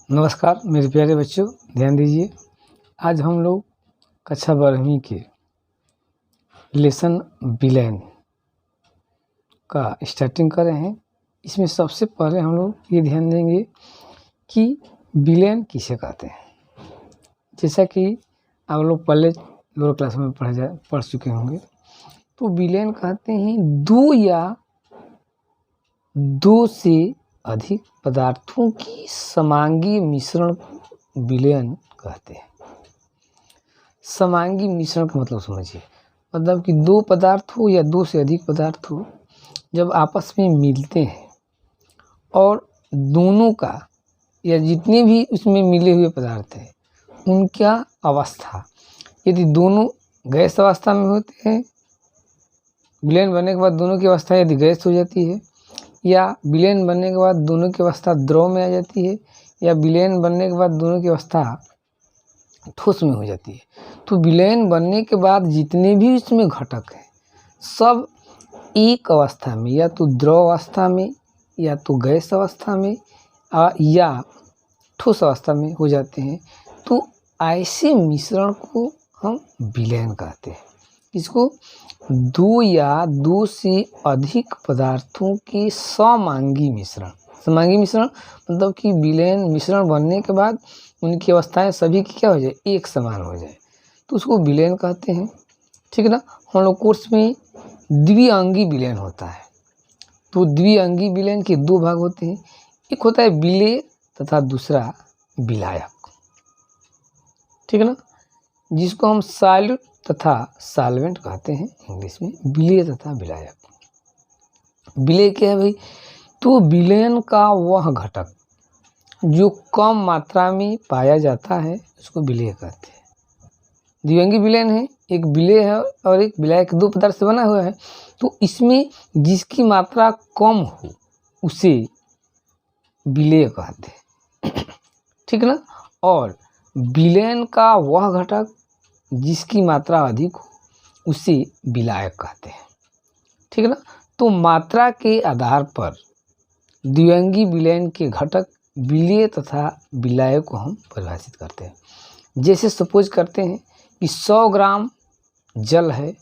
नमस्कार मेरे प्यारे बच्चों, ध्यान दीजिए। आज हम लोग कक्षा 12वीं के लेसन बिलेन का स्टार्टिंग कर रहे हैं। इसमें सबसे पहले हम लोग ये ध्यान देंगे कि बिलेन किसे कहते हैं। जैसा कि आप लोग पहले लोअर क्लास में पढ़ चुके होंगे, तो बिलेन कहते हैं दो या दो से अधिक पदार्थों की समांगी मिश्रण को बिलेन कहते हैं। समांगी मिश्रण का मतलब समझिए, मतलब कि दो पदार्थ हो या दो से अधिक पदार्थ हो, जब आपस में मिलते हैं और दोनों का या जितने भी उसमें मिले हुए पदार्थ हैं उनका अवस्था, यदि दोनों गैस अवस्था में होते हैं, विलयन बनने के बाद दोनों की अवस्था यदि गैस हो जाती है, या विलयन बनने के बाद दोनों की अवस्था द्रव में आ जाती है, या विलयन बनने के बाद दोनों की अवस्था ठोस में हो जाती है, तो विलयन बनने के बाद जितने भी इसमें घटक हैं सब एक अवस्था में, या तो द्रव अवस्था में, या तो गैस अवस्था में, या ठोस अवस्था में हो जाते हैं। तो ऐसे मिश्रण को हम विलयन कहते हैं। इसको दो या दो से अधिक पदार्थों के समांगी मिश्रण, समांगी मिश्रण मतलब कि विलयन मिश्रण बनने के बाद उनकी अवस्थाएं सभी की क्या हो जाए, एक समान हो जाए, तो उसको विलयन कहते हैं। ठीक है ना। हम लोग कोर्स में द्विअंगी विलयन होता है, तो द्विअंगी विलयन के दो भाग होते हैं, एक होता है विलेय तथा दूसरा विलायक। ठीक है ना, जिसको हम सॉल्यूट तथा सॉल्वेंट कहते हैं इंग्लिश में, विलेय तथा विलायक। विलेय क्या है भाई, तो विलयन का वह घटक जो कम मात्रा में पाया जाता है उसको विलेय कहते हैं। द्विअंगी विलयन है, एक विलेय है और एक विलायक, दो पदार्थ से बना हुआ है, तो इसमें जिसकी मात्रा कम हो उसे विलेय कहते हैं। ठीक है ना। और विलयन का वह घटक जिसकी मात्रा अधिक हो उसे विलायक कहते हैं। ठीक है ना। तो मात्रा के आधार पर द्विअंगी विलयन के घटक विलेय तथा विलायक को हम परिभाषित करते हैं। जैसे सपोज करते हैं कि 100 ग्राम जल है,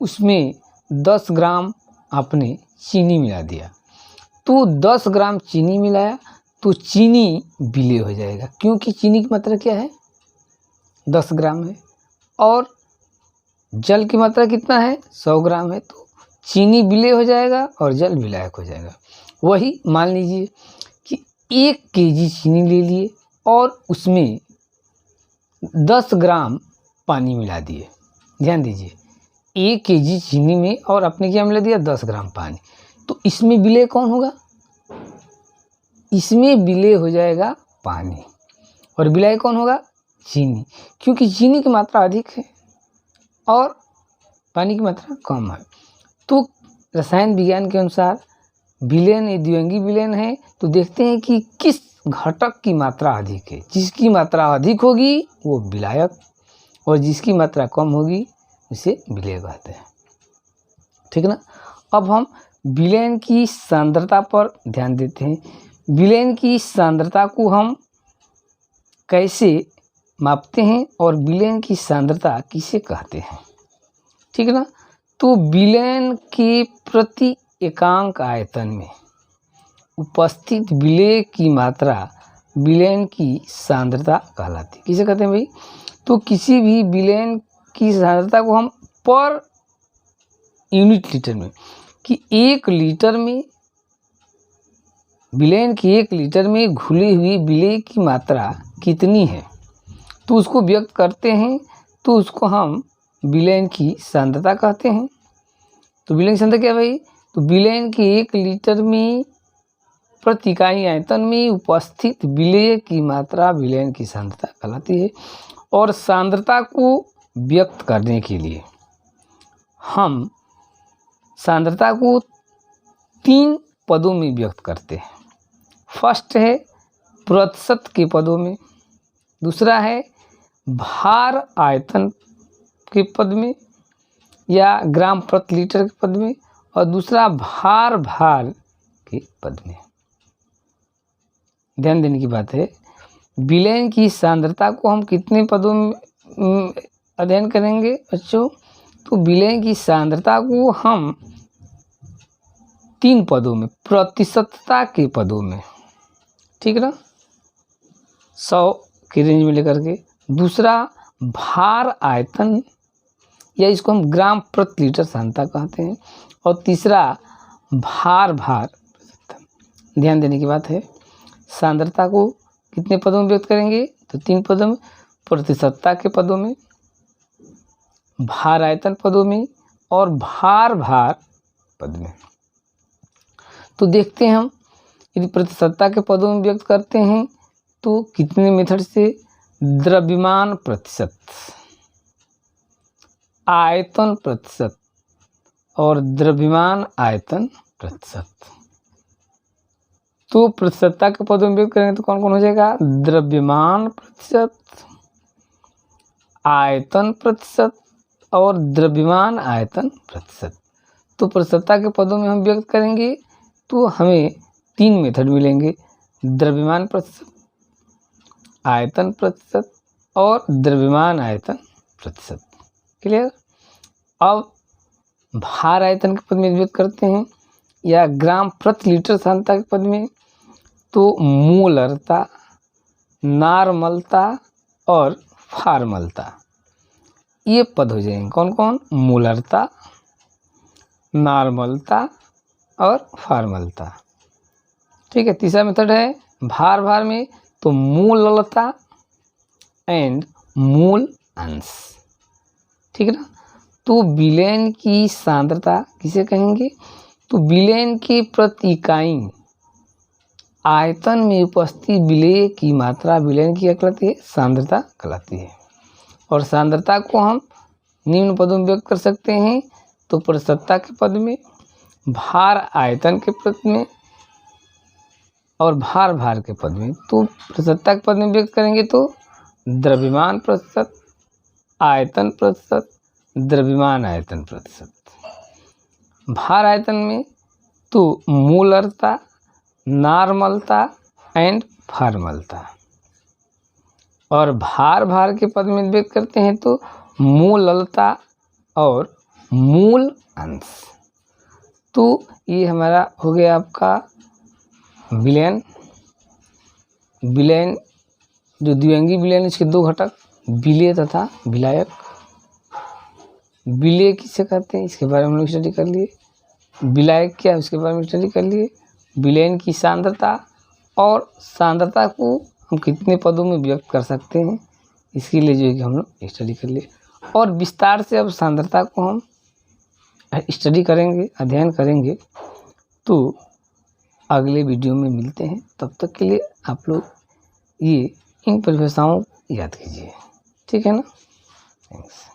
उसमें 10 ग्राम आपने चीनी मिला दिया, तो 10 ग्राम चीनी मिलाया तो चीनी विलेय हो जाएगा, क्योंकि चीनी की मात्रा क्या है, 10 ग्राम है, और जल की मात्रा कितना है, 100 ग्राम है, तो चीनी विलेय हो जाएगा और जल विलायक हो जाएगा। वही मान लीजिए कि 1 केजी चीनी ले लिए और उसमें 10 ग्राम पानी मिला दिए। ध्यान दीजिए, 1 केजी चीनी में और आपने क्या मिला दिया, 10 ग्राम पानी, तो इसमें विलेय कौन होगा, इसमें विलेय हो जाएगा पानी, और विलायक कौन होगा, चीनी, क्योंकि चीनी की मात्रा अधिक है और पानी की मात्रा कम है। तो रसायन विज्ञान के अनुसार विलयन द्विअंगी विलयन है, तो देखते हैं कि किस घटक की मात्रा अधिक है। जिसकी मात्रा अधिक होगी वो विलायक, और जिसकी मात्रा कम होगी उसे विलेय कहते हैं। ठीक है ना। अब हम विलयन की सांद्रता पर ध्यान देते हैं। विलयन की सांद्रता को हम कैसे मापते हैं और विलयन की सांद्रता किसे कहते हैं। ठीक है ना। तो विलयन के प्रति एकांक आयतन में उपस्थित विलेय की मात्रा विलयन की सांद्रता कहलाती है। किसे कहते हैं भाई, तो किसी भी विलयन की सांद्रता को हम पर यूनिट लीटर में, कि 1 लीटर में विलयन की 1 लीटर में घुली हुई विलेय की मात्रा कितनी है, तो उसको व्यक्त करते हैं, तो उसको हम विलयन की सांद्रता कहते हैं। तो विलयन की सांद्रता क्या है भाई, तो विलयन के 1 लीटर में प्रति इकाई आयतन में उपस्थित विलेय की मात्रा विलयन की सांद्रता कहलाती है। और सांद्रता को व्यक्त करने के लिए हम सांद्रता को 3 पदों में व्यक्त करते हैं। फर्स्ट है प्रतिशत के पदों में, दूसरा है भार आयतन के पद में या ग्राम प्रति लीटर के पद में, और दूसरा भार के पद में। ध्यान देने की बात है विलयन की सांद्रता को हम कितने पदों में अध्ययन करेंगे बच्चों? तो विलयन की सांद्रता को हम 3 पदों में, प्रतिशतता के पदों में, ठीक ना, 100 की रेंज में लेकर के। दूसरा भार आयतन, या इसको हम ग्राम प्रति लीटर सांद्रता कहते हैं। और तीसरा भार ध्यान देने की बात है, सांद्रता को कितने पदों में व्यक्त करेंगे? तो 3 पदों में, प्रतिशतता के पदों में, भार आयतन पदों में और भार पद में। तो देखते हैं हम, यदि प्रतिशतता के पदों में व्यक्त करते हैं तो कितने मेथड से? द्रव्यमान प्रतिशत, आयतन प्रतिशत और द्रव्यमान आयतन प्रतिशत। तो प्रतिशतता के पदों में व्यक्त करेंगे तो कौन कौन हो जाएगा? द्रव्यमान प्रतिशत, आयतन प्रतिशत और द्रव्यमान आयतन प्रतिशत। तो प्रतिशतता के पदों में हम व्यक्त करेंगे तो हमें 3 मेथड मिलेंगे, द्रव्यमान प्रतिशत, आयतन प्रतिशत और द्रव्यमान आयतन प्रतिशत। क्लियर? अब भार आयतन के पद में व्यक्त करते हैं या ग्राम प्रति लीटर सांद्रता के पद में, तो मोलरता, नार्मलता और फार्मलता, ये पद हो जाएंगे। कौन कौन? मोलरता, नार्मलता और फार्मलता। ठीक है। तीसरा मेथड है भार में, तो मोललता एंड मोल अंश, ठीक है ना। तो विलयन की सांद्रता किसे कहेंगे? तो विलयन की प्रति इकाई आयतन में उपस्थित विलेय की मात्रा विलयन की क्या कहलाती है? सांद्रता कहलाती है। और सांद्रता को हम निम्न पदों में व्यक्त कर सकते हैं, तो प्रतिशतता के पद में, भार आयतन के पद में और भार के पद में। तो प्रतिशतता के पद में व्यक्त करेंगे तो द्रव्यमान प्रतिशत, आयतन प्रतिशत, द्रव्यमान आयतन प्रतिशत। भार आयतन में तो मोलरता, नार्मलता एंड फार्मलता। और भार के पद में व्यक्त करते हैं तो मोललता और मूल अंश। तो ये हमारा हो गया आपका विलयन। जो द्विअंगी विलयन, इसके 2 घटक, विलेय तथा विलायक। विलेय किसे कहते हैं इसके बारे में हम लोग स्टडी कर लिए। विलायक क्या है उसके बारे में स्टडी कर लिए। विलयन की सांद्रता और सांद्रता को हम कितने पदों में व्यक्त कर सकते हैं, इसके लिए जो है कि हम लोग स्टडी कर लिए। और विस्तार से अब सांद्रता को हम स्टडी करेंगे, अध्ययन करेंगे। तो अगले वीडियो में मिलते हैं। तब तक के लिए आप लोग ये इन परिभाषाओं याद कीजिए, ठीक है ना। थैंक्स।